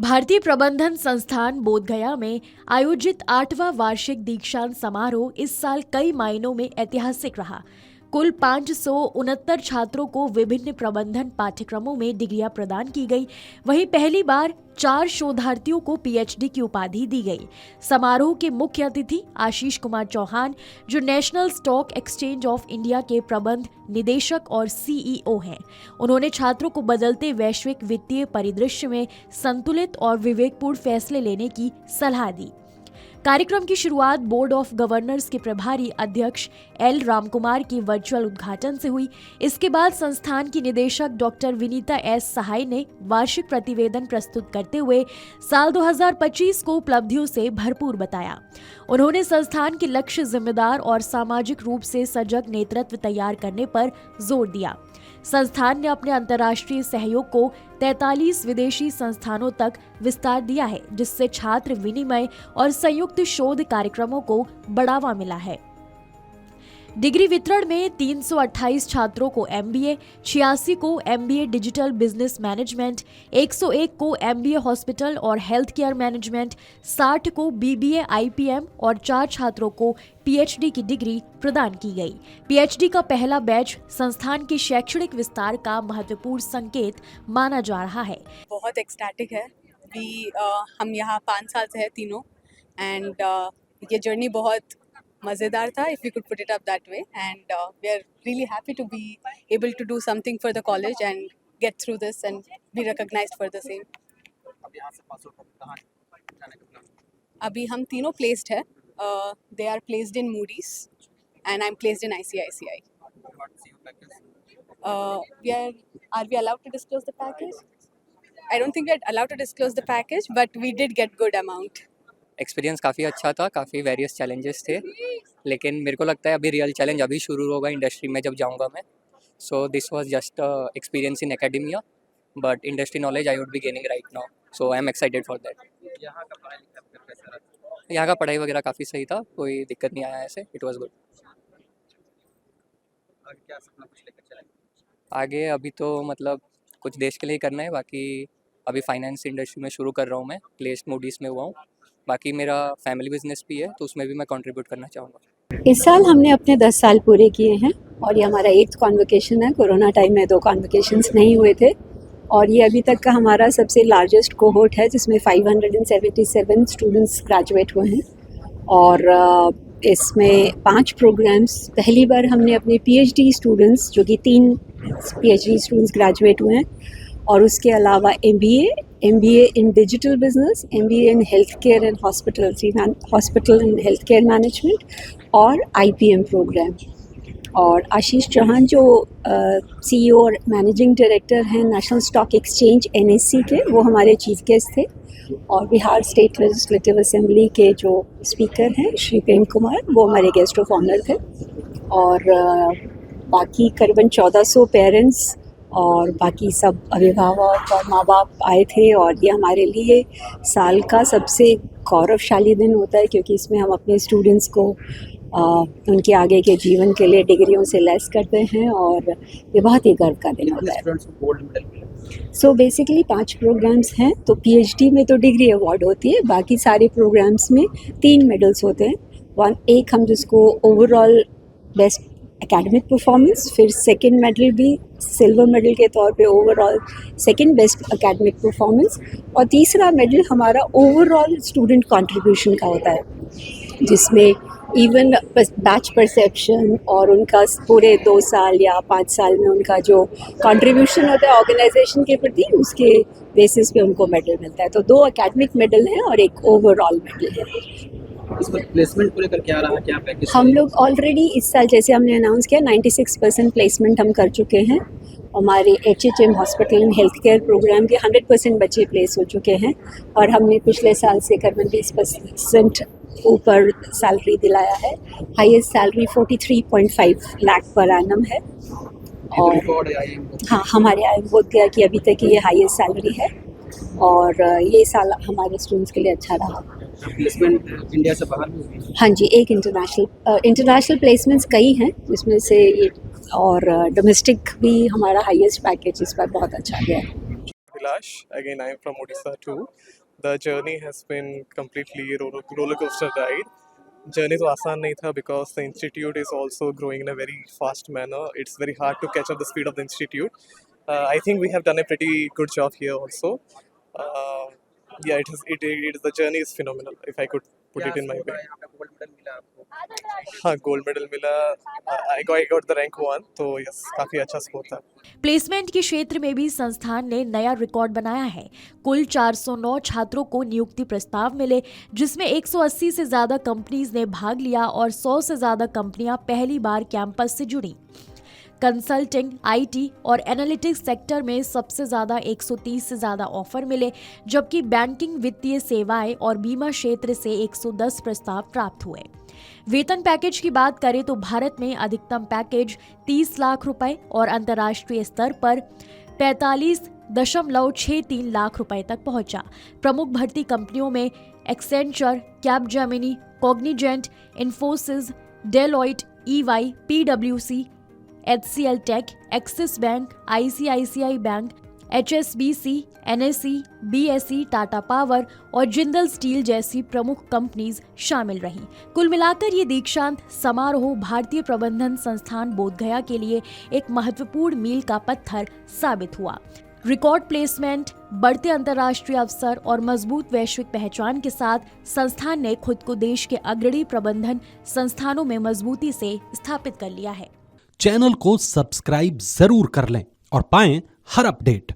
भारतीय प्रबंधन संस्थान बोधगया में आयोजित 8वां वार्षिक दीक्षांत समारोह इस साल कई मायनों में ऐतिहासिक रहा। कुल 569 छात्रों को विभिन्न प्रबंधन पाठ्यक्रमों में डिग्रियां प्रदान की गई। वहीं पहली बार 4 शोधार्थियों को पीएचडी की उपाधि दी गई। समारोह के मुख्य अतिथि आशीष कुमार चौहान, जो national stock exchange of India के प्रबंध निदेशक और सीईओ हैं, उन्होंने छात्रों को बदलते वैश्विक वित्तीय परिदृश्य में संतुलित और विवेकपूर्ण फैसले लेने की सलाह दी। कार्यक्रम की शुरुआत बोर्ड ऑफ गवर्नर्स के प्रभारी अध्यक्ष एल रामकुमार के वर्चुअल उद्घाटन से हुई। इसके बाद संस्थान की निदेशक डॉक्टर विनीता एस सहाय ने वार्षिक प्रतिवेदन प्रस्तुत करते हुए साल 2025 को उपलब्धियों से भरपूर बताया। उन्होंने संस्थान के लक्ष्य, जिम्मेदार और सामाजिक रूप से सजग नेतृत्व तैयार करने पर जोर दिया। संस्थान ने अपने अंतर्राष्ट्रीय सहयोग को 43 विदेशी संस्थानों तक विस्तार दिया है, जिससे छात्र विनिमय और संयुक्त शोध कार्यक्रमों को बढ़ावा मिला है। डिग्री वितरण में 328 छात्रों को एमबीए, 86 को एमबीए डिजिटल बिजनेस मैनेजमेंट, 101 को एमबीए हॉस्पिटल और हेल्थ केयर मैनेजमेंट, 60 को बीबीए आईपीएम और 4 छात्रों को पीएचडी की डिग्री प्रदान की गई। पीएचडी का पहला बैच संस्थान के शैक्षणिक विस्तार का महत्वपूर्ण संकेत माना जा रहा है। बहुत एक्सटैटिक है। हम यहाँ 5 साल से है तीनों, एंड ये जर्नी बहुत मज़ेदार था, if we could put it up that way, and we are really happy to be able to do something for the college and get through this and be recognized for the same. अब यहाँ से पास होकर कहाँ जाने का plan? अभी हम तीनों placed है. They are placed in Moody's and I'm placed in ICICI. What is your package? Are we allowed to disclose the package? I don't think we are allowed to disclose the package, but we did get good amount. Experience काफ़ी अच्छा था, काफ़ी various challenges थे, लेकिन मेरे को लगता है अभी रियल चैलेंज अभी शुरू होगा इंडस्ट्री में जब जाऊंगा मैं। So this was just experience in academia, but industry knowledge I would be gaining right now, so I am excited for that. यहाँ का पढ़ाई लिखाई कैसा रहा? यहाँ का पढ़ाई वगैरह काफ़ी सही था, कोई दिक्कत नहीं आया ऐसे, इट वाज गुड। आगे क्या सपना कुछ लेकर चलेंगे? आगे अभी तो मतलब कुछ देश के लिए करना है, बाकी अभी फाइनेंस इंडस्ट्री में शुरू कर रहा हूँ मैं, प्लेस्ड मूडीज़ में हुआ हूँ। बाकी मेरा फैमिली बिजनेस भी है, तो उसमें भी मैं कंट्रीब्यूट करना चाहूँगा। इस साल हमने अपने 10 साल पूरे किए हैं और ये हमारा 8th कॉन्वोकेशन है। कोरोना टाइम में 2 कॉन्वोकेशंस नहीं हुए थे और ये अभी तक का हमारा सबसे लार्जेस्ट कोहोर्ट है, जिसमें 577 स्टूडेंट्स ग्रेजुएट हुए हैं। और इसमें 5 प्रोग्राम्स, पहली बार हमने अपने पीएचडी स्टूडेंट्स, जो कि 3 पीएचडी स्टूडेंट्स ग्रेजुएट हुए हैं, और उसके अलावा MBA in digital business, MBA in health care and hospital and health care management और आईपीएम प्रोग्राम। और आशीष चौहान जो सीईओ और मैनेजिंग डायरेक्टर हैं नेशनल स्टॉक एक्सचेंज एनएससी के, वो हमारे चीफ गेस्ट थे। और बिहार स्टेट लेजिस्लेटिव असेंबली के जो स्पीकर हैं श्री प्रेम कुमार, वो हमारे गेस्ट ऑफ ऑनर थे। और बाकी करीबन 1400 पेरेंट्स और बाकी सब अभिभावक और माँ बाप आए थे। और ये हमारे लिए साल का सबसे गौरवशाली दिन होता है, क्योंकि इसमें हम अपने स्टूडेंट्स को उनके आगे के जीवन के लिए डिग्रियों से लेस करते हैं, और ये बहुत ही गर्व का दिन होता है। स्टूडेंट्स को गोल्ड मेडल मिला। सो बेसिकली 5 प्रोग्राम्स हैं, तो पीएचडी में तो डिग्री अवार्ड होती है, बाकी सारे प्रोग्राम्स में 3 मेडल्स होते हैं। एक हम जिसको ओवरऑल बेस्ट एकेडमिक परफॉर्मेंस, फिर सेकंड मेडल भी सिल्वर मेडल के तौर पे overall second best academic performance, और तीसरा मेडल हमारा ओवरऑल स्टूडेंट कंट्रीब्यूशन का होता है, जिसमें इवन बैच परसेप्शन और उनका पूरे 2 साल या 5 साल में उनका जो कंट्रीब्यूशन होता है ऑर्गेनाइजेशन के प्रति, उसके बेसिस पे उनको मेडल मिलता है। तो 2 एकेडमिक मेडल हैं और एक ओवरऑल मेडल है। इसमें प्लेसमेंट को लेकर क्या रहा, क्या पैकेज? हम लोग ऑलरेडी इस साल, जैसे हमने अनाउंस किया, 96% प्लेसमेंट हम कर चुके हैं। हमारे HHM hospital and health care programme के 100% बच्चे प्लेस हो चुके हैं, और हमने पिछले साल से करीबन 20% ऊपर सैलरी दिलाया है। Highest salary 43.5 lakh per annum है। और हाँ, हमारे आईएम बोधगया की अभी तक ये हाईएस्ट सैलरी है, और ये साल हमारे स्टूडेंट्स के लिए अच्छा रहा। प्लेसमेंट इंडिया से बाहर भी हुई? हाँ जी, एक इंटरनेशनल प्लेसमेंट्स कई हैं, जिसमें से ये, और डोमेस्टिक भी हमारा हाईएस्ट पैकेज इस बार बहुत अच्छा गया है। Abhilash. Again, I am from Odisha too. The journey has been completely roller coaster ride. Journey तो आसान नहीं था because the institute is also growing in a very fast manner. It's very hard to catch up the speed of the institute. I think we have done a pretty good job here also. Yeah, it is the journey is phenomenal. If I could put it in my way. यहाँ पे gold medal मिला आपको? हाँ, gold medal मिला. I got the rank 1. तो yes, काफ़ी अच्छा score था. प्लेसमेंट के क्षेत्र में भी संस्थान ने नया रिकॉर्ड बनाया है। कुल 409 छात्रों को नियुक्ति प्रस्ताव मिले, जिसमें 180 से ज्यादा कंपनीज ने भाग लिया और 100 से ज्यादा कंपनियां पहली बार कैंपस से जुड़ी। कंसल्टिंग, आईटी और एनालिटिक्स सेक्टर में सबसे ज्यादा 130 से ज्यादा ऑफर मिले, जबकि बैंकिंग, वित्तीय सेवाएं और बीमा क्षेत्र से 110 प्रस्ताव प्राप्त हुए। वेतन पैकेज की बात करें तो भारत में अधिकतम पैकेज 30 लाख रुपए और अंतर्राष्ट्रीय स्तर पर 45.63 लाख रुपए तक पहुंचा। प्रमुख भर्ती कंपनियों में Accenture, Capgemini, Cognizant, Infosys, Deloitte, EY, PwC, HCL tech, Axis bank, ICICI bank, HSBC, NSE, BSE, Tata power और जिंदल स्टील जैसी प्रमुख कंपनीज शामिल रहीं। कुल मिलाकर ये दीक्षांत समारोह भारतीय प्रबंधन संस्थान बोधगया के लिए एक महत्वपूर्ण मील का पत्थर साबित हुआ। रिकॉर्ड प्लेसमेंट, बढ़ते अंतर्राष्ट्रीय अवसर और मजबूत वैश्विक पहचान के साथ संस्थान ने खुद को देश के अग्रणी प्रबंधन संस्थानों में मजबूती से स्थापित कर लिया है। चैनल को सब्सक्राइब जरूर कर लें और पाएं हर अपडेट।